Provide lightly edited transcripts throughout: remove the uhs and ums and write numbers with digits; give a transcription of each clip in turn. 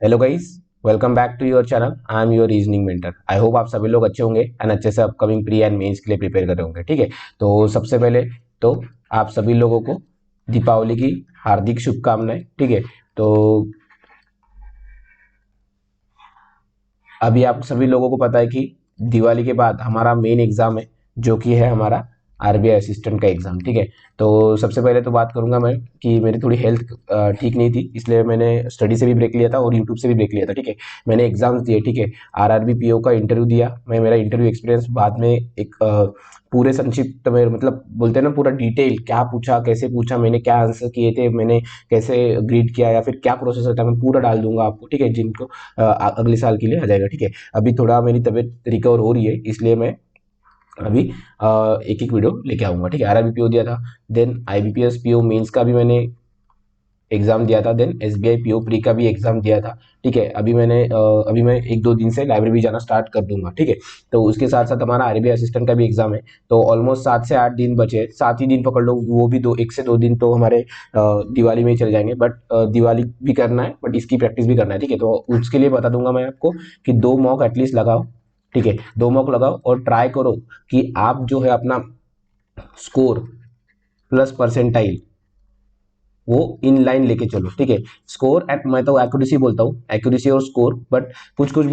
Hello guys, welcome back to your channel. I am your reasoning mentor. I hope आप सभी लोग अच्छे होंगे एंड अच्छे से अपकमिंग प्री एंड मेंस के लिए प्रिपेयर कर रहे होंगे। ठीक है, तो सबसे पहले तो आप सभी लोगों को दीपावली की हार्दिक शुभकामनाएं। ठीक है, तो अभी आप सभी लोगों को पता है कि दिवाली के बाद हमारा मेन एग्जाम है, जो कि है हमारा आरबीआई असिस्टेंट का एग्जाम। ठीक है, तो सबसे पहले तो बात करूंगा मैं कि मेरी थोड़ी हेल्थ ठीक नहीं थी, इसलिए मैंने स्टडी से भी ब्रेक लिया था और यूट्यूब से भी ब्रेक लिया था। ठीक है, मैंने एग्जाम्स दिए। ठीक है, आरआरबी पीओ का इंटरव्यू दिया मैं। मेरा इंटरव्यू एक्सपीरियंस बाद में एक पूरे संक्षिप्त में, मतलब बोलते हैं ना, पूरा डिटेल क्या पूछा, कैसे पूछा, मैंने क्या आंसर किए थे, मैंने कैसे ग्रीड किया या फिर क्या प्रोसेस होता है, मैं पूरा डाल दूंगा आपको। ठीक है, जिनको अगले साल के लिए आ जाएगा। ठीक है, अभी थोड़ा मेरी तबीयत रिकवर हो रही है, इसलिए मैं अभी एक एक वीडियो लेके आऊंगा। ठीक है, आरआरबी पीओ दिया था, देन आईबीपीएस पीओ मेंस का भी मैंने एग्जाम दिया था, देन एसबीआई पीओ प्री का भी एग्जाम दिया था। ठीक है, अभी मैं एक दो दिन से लाइब्रेरी भी जाना स्टार्ट कर दूंगा। ठीक है, तो उसके साथ साथ हमारा आरबीआई असिस्टेंट का भी एग्जाम है, तो ऑलमोस्ट 7 से 8 दिन बचे। 7 ही दिन पकड़ लो, वो भी 1 से 2 दिन तो हमारे दिवाली में ही चले जाएंगे, बट दिवाली भी करना है, बट इसकी प्रैक्टिस भी करना है। ठीक है, तो उसके लिए बता दूंगा मैं आपको कि 2 मॉक एटलीस्ट लगाओ। ठीक है, 2 मॉक लगाओ और ट्राई करो कि आप जो है अपना स्कोर प्लस परसेंटाइल वो इन लाइन लेके चलो। ठीक है, स्कोर एट, मैं तो एक्यूरेसी बोलता हूँ, एक्यूरेसी और स्कोर, बट कुछ कुछ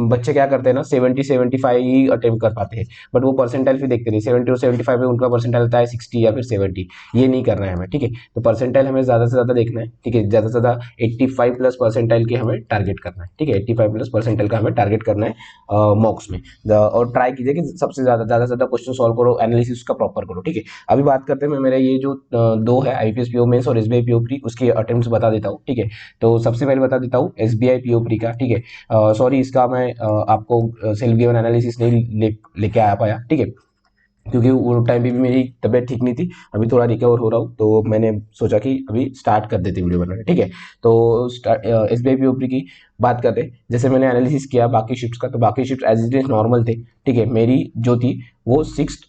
बच्चे क्या करते हैं ना, 70-75 ही अटेम्प्ट कर पाते हैं, बट वो परसेंटाइल फिर देखते नहीं। 70 और 75 में उनका परसेंटाइल होता है 60 या फिर 70। ये नहीं करना है हमें। ठीक है, तो परसेंटाइल हमें ज्यादा से ज्यादा देखना है। ठीक है, ज्यादा से ज्यादा 85 प्लस परसेंटाइल के हमें टारगेट करना है। ठीक है, 85 प्लस परसेंटाइल का हमें टारगेट करना है मॉक्स में। और ट्राई कीजिए कि सबसे ज्यादा से ज्यादा क्वेश्चन सॉल्व करो, एनालिसिस का प्रॉपर करो। ठीक है, अभी बात करते हैं, मैं मेरे ये जो दो है आईपीएस पीओ मेंस और एसबीआई पीओ प्री, उसके अटेम्प्ट्स बता देता हूँ। ठीक है, तो सबसे पहले बता देता हूँ एसबीआई पीओ प्री का। ठीक है, सॉरी, इसका मैं आपको सेल्फ गिवन एनालिसिस नहीं लेके आ पाया। ठीक है, क्योंकि वो टाइम पे भी मेरी तबीयत ठीक नहीं थी, अभी थोड़ा रिकवर हो रहा हूँ, तो मैंने सोचा कि अभी स्टार्ट कर देते वीडियो बनाने। ठीक है, तो एसबीआई पीओपी की बात करते हैं। जैसे मैंने एनालिसिस किया बाकी शिफ्ट्स का, तो बाकी shift as it is normal थे। ठीक है, मेरी जो थी वो 6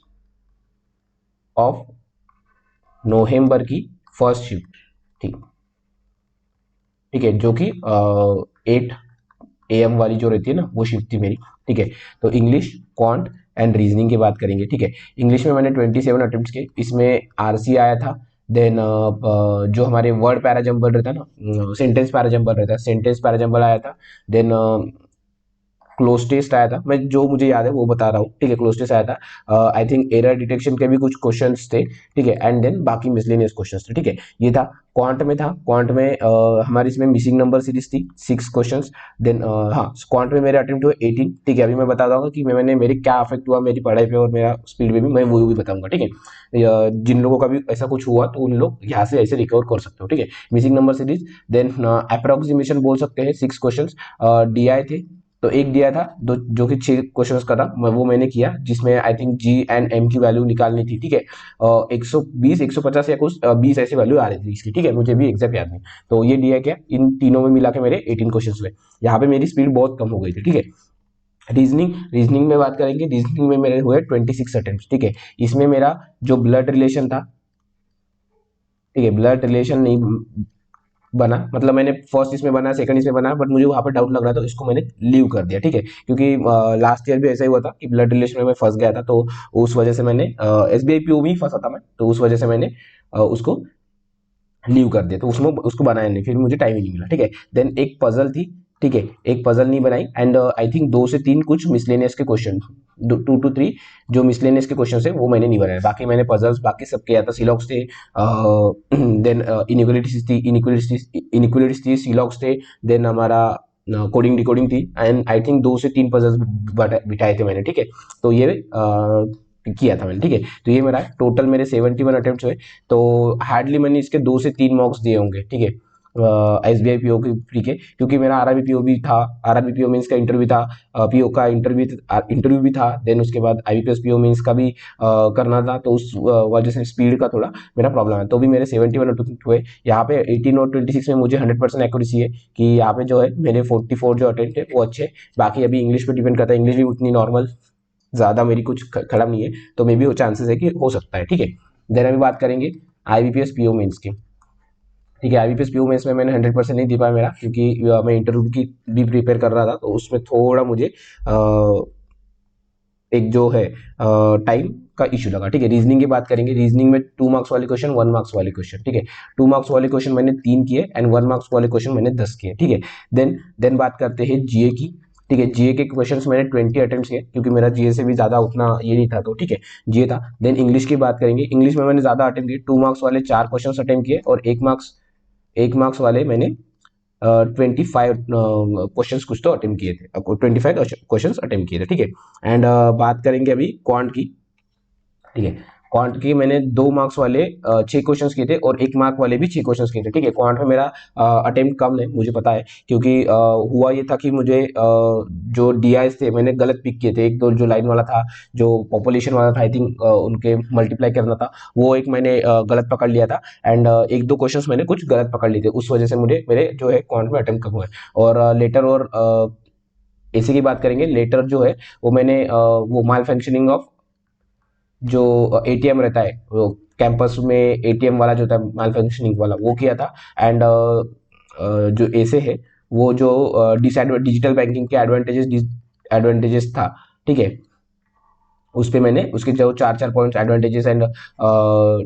नवंबर की फर्स्ट शिफ्ट थी। ठीक है, जो कि 8 AM वाली जो रहती है ना, वो शिफ्ट थी मेरी। ठीक है, तो इंग्लिश, क्वांट एंड रीजनिंग की बात करेंगे। ठीक है, इंग्लिश में मैंने 27 अटेम्प्ट किए, इसमें आरसी आया था। देन जो हमारे वर्ड पैराजम्बल रहता है ना, सेंटेंस पैराजम्बल रहता है, सेंटेंस पैराजम्बल आया था। देन क्लोज टेस्ट आया था, मैं जो मुझे याद है वो बता रहा हूँ। ठीक है, क्लोज टेस्ट आया था। आई थिंक एरर डिटेक्शन के भी कुछ क्वेश्चंस थे। ठीक है, एंड देन बाकी मिसलेनियस क्वेश्चंस थे। ठीक है, ये था। क्वांट में था, क्वांट में हमारी इसमें मिसिंग नंबर सीरीज थी 6 क्वेश्चंस। देन हाँ, क्वांट में मेरे अटेम्प्ट हुए 18। ठीक है, अभी मैं बता दूंगा कि मैंने मेरे क्या अफेक्ट हुआ मेरी पढ़ाई पे और मेरा स्पीड पे भी, मैं वो भी बताऊंगा। ठीक है, जिन लोगों का भी ऐसा कुछ हुआ तो उन लोग यहाँ से ऐसे रिकवर कर सकते हो। ठीक है, missing number series, then approximation बोल सकते हैं 6 क्वेश्चंस डीआई थे। तो एक दिया था दो, जो कि 6 क्वेश्चंस का था, वो मैंने किया, जिसमें I think G and M की वैल्यू निकालनी थी। ठीक है, 120 150 या कुछ 20 ऐसी वैल्यू आ रही थी इसकी। ठीक है, मुझे भी एग्जैक्ट याद नहीं। तो ये दिया क्या, इन तीनों में मिला के मेरे 18 क्वेश्चन हुए। यहाँ पे मेरी स्पीड बहुत कम हो गई थी। ठीक है, रीजनिंग में बात करेंगे, रीजनिंग में मेरे हुए 26 अटेम्प्ट। ठीक है, इसमें मेरा जो ब्लड रिलेशन था, ठीक है, ब्लड रिलेशन नहीं बना, मतलब मैंने फर्स्ट इसमें बना, सेकंड इसमें बना, बट मुझे वहां पर डाउट लग रहा था, तो इसको मैंने लीव कर दिया। ठीक है, क्योंकि लास्ट ईयर भी ऐसा ही हुआ था कि ब्लड रिलेशन में मैं फंस गया था, तो उस वजह से मैंने एसबीआई पीओ भी फंसा था मैं, तो उस वजह से मैंने उसको लीव कर दिया, तो उसमें उसको बनाया नहीं, फिर मुझे टाइम ही नहीं मिला। ठीक है, देन एक पजल थी। ठीक है, एक पजल नहीं बनाई, एंड आई थिंक 2 से 3 कुछ मिसलेनियस के क्वेश्चन, 2 to 3 जो मिसलेनियस के क्वेश्चन है वो मैंने नहीं बनाए, बाकी मैंने पजल्स बाकी सब किया था। सिलॉक्स थे, देन इनइक्वालिटीज थी, इनइक्वालिटीज थी, सिलॉक्स थे, देन हमारा कोडिंग डिकोडिंग थी, एंड आई थिंक 2 से 3 पजल्स बिठाए थे मैंने। ठीक है, तो ये किया था मैंने। ठीक है, तो ये मेरा टोटल मेरे 71 अटेम्प्ट हुए। तो हार्डली मैंने इसके 2 से 3 मॉक्स दिए होंगे। ठीक है, एसबीआई पीओ की प्री के, क्योंकि मेरा आरआरबी पीओ भी था, आरआरबी पीओ मेंस का इंटरव्यू था, पीओ का इंटरव्यू भी था, देन उसके बाद आईबीपीएस पीओ मेंस का भी करना था, तो उस वजह से स्पीड का थोड़ा मेरा प्रॉब्लम है, तो भी मेरे 71 अटेम्प्ट हुए। यहाँ पे 18 और 26 में मुझे 100% एक्यूरेसी है कि यहाँ पे जो है मेरे 44 जो अटेम्प्ट है वो अच्छे। बाकी अभी इंग्लिश पे डिपेंड करता है, इंग्लिश भी उतनी नॉर्मल, ज्यादा मेरी कुछ खराब नहीं है, तो मे भी वो चांसेस है कि हो सकता है। ठीक है, देन अभी बात करेंगे आईबीपीएस पीओ मेंस की। ठीक है। IBPS PO में इसमें मैंने 100% नहीं दे पाया मेरा, क्योंकि मैं इंटरव्यू की भी प्रिपेयर कर रहा था, तो उसमें थोड़ा मुझे एक जो है टाइम का इशू लगा। ठीक है, रीजनिंग की बात करेंगे। रीजनिंग में 2 मार्क्स वाले क्वेश्चन, 1 मार्क्स वाले क्वेश्चन। ठीक है, 2 मार्क्स वाले क्वेश्चन मैंने 3 किए एंड 1 मार्क्स वाले क्वेश्चन मैंने 10 किए। ठीक है, देन बात करते हैं जीए की। ठीक है, जीए के क्वेश्चंस मैंने 20 अटेम्प्ट किए, क्योंकि मेरा जीए से भी ज्यादा उतना ये नहीं था, तो ठीक है जीए था। देन इंग्लिश की बात करेंगे। इंग्लिश में मैंने ज्यादा अटेम्प्ट किए, 2 मार्क्स वाले 4 क्वेश्चन अटेम्प्ट किए और 1 मार्क्स वाले मैंने 25 क्वेश्चंस कुछ तो अटेम्प्ट किए थे, 25 क्वेश्चंस अटेम्प्ट किए थे। ठीक है, एंड बात करेंगे अभी क्वांट की। ठीक है, क्वांट की मैंने 2 मार्क्स वाले 6 क्वेश्चंस किए थे और 1 मार्क वाले भी 6 क्वेश्चंस किए थे। ठीक है, क्वांट में मेरा अटेम्प्ट कम है, मुझे पता है, क्योंकि हुआ ये था कि मुझे जो डीआईएस थे मैंने गलत पिक किए थे। एक दो जो लाइन वाला था, जो पॉपुलेशन वाला था, आई थिंक उनके मल्टीप्लाई करना था, वो एक मैंने गलत पकड़ लिया था एंड एक दो क्वेश्चंस मैंने कुछ गलत पकड़ लिए थे, उस वजह से मुझे मेरे जो है क्वांट में अटेम्प्ट कम हुए। और लेटर और ऐसे की बात करेंगे। लेटर जो है वो मैंने वो माल फंक्शनिंग ऑफ जो एटीएम रहता है, वो कैंपस में एटीएम वाला जो था माल फंक्शनिंग वाला, वो किया था। एंड जो ऐसे है वो जो डिजिटल बैंकिंग के एडवांटेजेस था। ठीक है, उस पे मैंने उसके जो 4 पॉइंट्स एडवांटेजेस एंड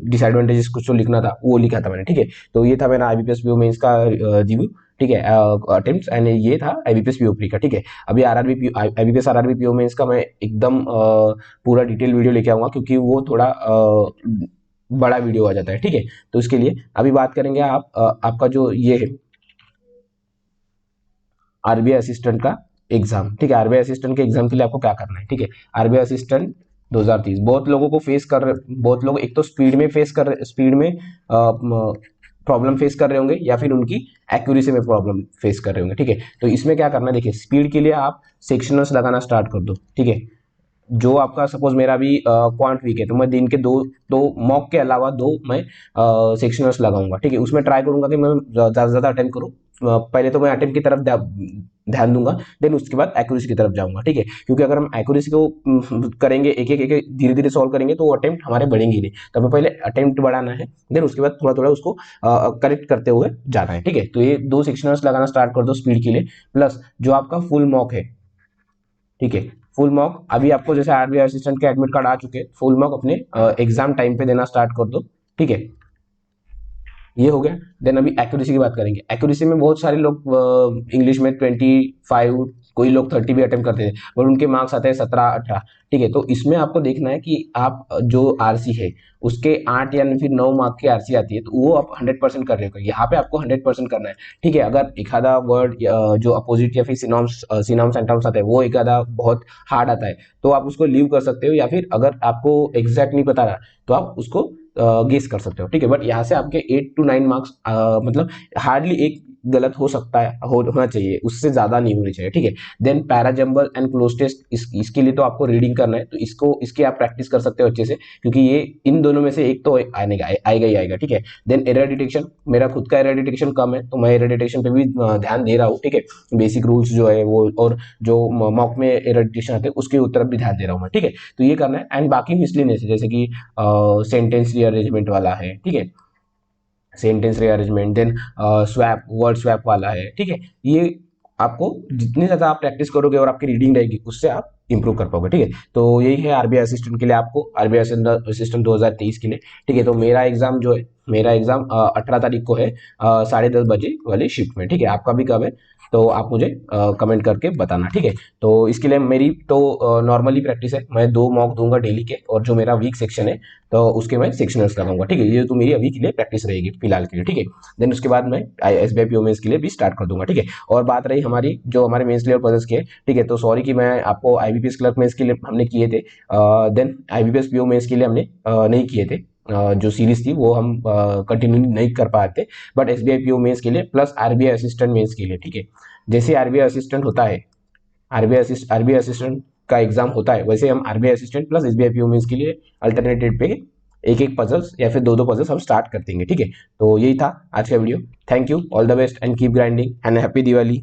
डिसएडवांटेजेस कुछ तो लिखना था, वो लिखा था मैंने। ठीक है, तो ये था मेरा IBPS PO मेंस का रिव्यू। ठीक है, अटेम्प्ट्स एंड ये था IBPS PO प्री का। ठीक है, अभी IBPS RRB PO मेंस का मैं एकदम पूरा डिटेल वीडियो लेके आऊंगा, क्योंकि वो थोड़ा बड़ा वीडियो आ जाता है। ठीक है, तो इसके लिए अभी बात करेंगे आपका जो ये है RBI असिस्टेंट का एग्जाम। ठीक है, RBI असिस्टेंट के एग्जाम के लिए आपको क्या करना है। ठीक है, RBI असिस्टेंट 2030 बहुत लोगों को फेस कर रहे, बहुत लोग एक तो स्पीड में प्रॉब्लम फेस कर रहे होंगे, या फिर उनकी एक्यूरेसी में प्रॉब्लम फेस कर रहे होंगे। ठीक है, तो इसमें क्या करना है, देखिए स्पीड के लिए आप सेक्शनल्स लगाना स्टार्ट कर दो। ठीक है, जो आपका सपोज मेरा भी क्वांट वीक है, तो मैं दिन के दो मॉक के अलावा 2 मैं सेक्शनल्स लगाऊंगा। ठीक है, उसमें ट्राई करूंगा कि मैं ज़्यादा से ज़्यादा अटेम्प्ट करूँ। पहले तो मैं अटेम्प्ट की तरफ ध्यान दूंगा, देन उसके बाद एक्यूरेसी की तरफ जाऊंगा। ठीक है, क्योंकि अगर हम एक्यूरेसी को करेंगे, एक एक धीरे धीरे सॉल्व करेंगे, तो वो अटेम्प्ट हमारे बढ़ेंगे ही नहीं। तो हमें पहले अटेम्प्ट बढ़ाना है, देन उसके बाद थोड़ा थोड़ा उसको करेक्ट करते हुए जाना है। ठीक है, तो ये 2 सेक्शनल्स लगाना स्टार्ट कर दो स्पीड के लिए, प्लस जो आपका फुल मॉक है। ठीक है, फुल मॉक अभी आपको जैसे RBI असिस्टेंट के एडमिट कार्ड आ चुके हैं, फुल मॉक अपने एग्जाम टाइम पे देना स्टार्ट कर दो। ठीक है, ये हो गया। देन अभी एक्यूरेसी की बात करेंगे। एक्यूरेसी में बहुत सारे लोग इंग्लिश में 25, कोई लोग 30 भी अटेम्प्ट करते थे, और उनके मार्क्स आते हैं 17-18। ठीक है, तो इसमें आपको देखना है कि आप जो आरसी है उसके 8 या फिर 9 मार्क की आरसी आती है, तो वो आप 100% कर रहे हो, यहाँ पे आपको 100% करना है। ठीक है, अगर एक आधा वर्ड जो अपोजिट या फिर सिनॉम्स एंटोम्स आता है, वो एक आधा बहुत हार्ड आता है, तो आप उसको लीव कर सकते हो, या फिर अगर आपको एग्जैक्ट नहीं पता रहा तो आप उसको गेस कर सकते हो। ठीक है, बट यहाँ से आपके 8 to 9 मार्क्स मतलब हार्डली एक गलत हो सकता है, होना चाहिए, उससे ज्यादा नहीं होनी चाहिए। ठीक है, then parajumble and cloze test, इसके लिए तो आपको रीडिंग करना है, तो इसकी आप प्रैक्टिस कर सकते हो अच्छे से, क्योंकि ये इन दोनों में से एक तो आएगा ही आएगा। ठीक है, देन एरर डिटेक्शन, मेरा खुद का एरर डिटेक्शन कम है, तो मैं एरर डिटेक्शन पे भी ध्यान दे रहा हूँ। ठीक है, बेसिक रूल्स जो है वो, और जो मॉक में एरर डिटेक्शन आते हैं उसके तरफ भी ध्यान दे रहा हूँ मैं। ठीक है, तो ये करना है। एंड बाकी मिसलिनियस जैसे कि सेंटेंस रीअरेंजमेंट वाला है। ठीक है, sentence rearrangement, then swap, word swap वाला है। ठीक है, ये आपको जितनी ज्यादा आप प्रैक्टिस करोगे और आपकी रीडिंग रहेगी, उससे आप इंप्रूव कर पाओगे। ठीक है, तो यही है RBI असिस्टेंट के लिए, आपको RBI असिस्टेंट 2023 के लिए। ठीक है, तो मेरा एग्जाम जो है, मेरा एग्जाम 18 तारीख को है 10:30 बजे वाली शिफ्ट में। ठीक है, आपका भी कब है, तो आप मुझे कमेंट करके बताना। ठीक है, तो इसके लिए मेरी तो नॉर्मली प्रैक्टिस है, मैं 2 मॉक दूंगा डेली के, और जो मेरा वीक सेक्शन है तो उसके मैं सेक्शनल्स लगाऊंगा। ठीक है, ये तो मेरी अभी के लिए प्रैक्टिस रहेगी फिलहाल के लिए। ठीक है, देन उसके बाद मैं SBI PO मेंस के लिए भी स्टार्ट कर दूंगा। ठीक है, और बात रही हमारी जो हमारे मेंस लेवल पजल्स के, ठीक है, तो सॉरी कि मैं आपको IBPS क्लर्क मेंस के लिए हमने किए थे, देन IBPS PO मेंस के लिए हमने नहीं किए थे। जो सीरीज थी वो हम कंटिन्यू नहीं कर पाए थे, बट SBI PO मेंस के लिए प्लस RBI असिस्टेंट मेंस के लिए। ठीक है, जैसे RBI असिस्टेंट होता है, RBI असिस्टेंट का एग्जाम होता है, वैसे हम RBI assistant plus SBI PO mains के लिए अल्टरनेटिव पे एक एक पजल्स या फिर दो पजल्स हम स्टार्ट कर देंगे। ठीक है, तो यही था आज का video. Thank you, all the best and keep grinding and happy Diwali.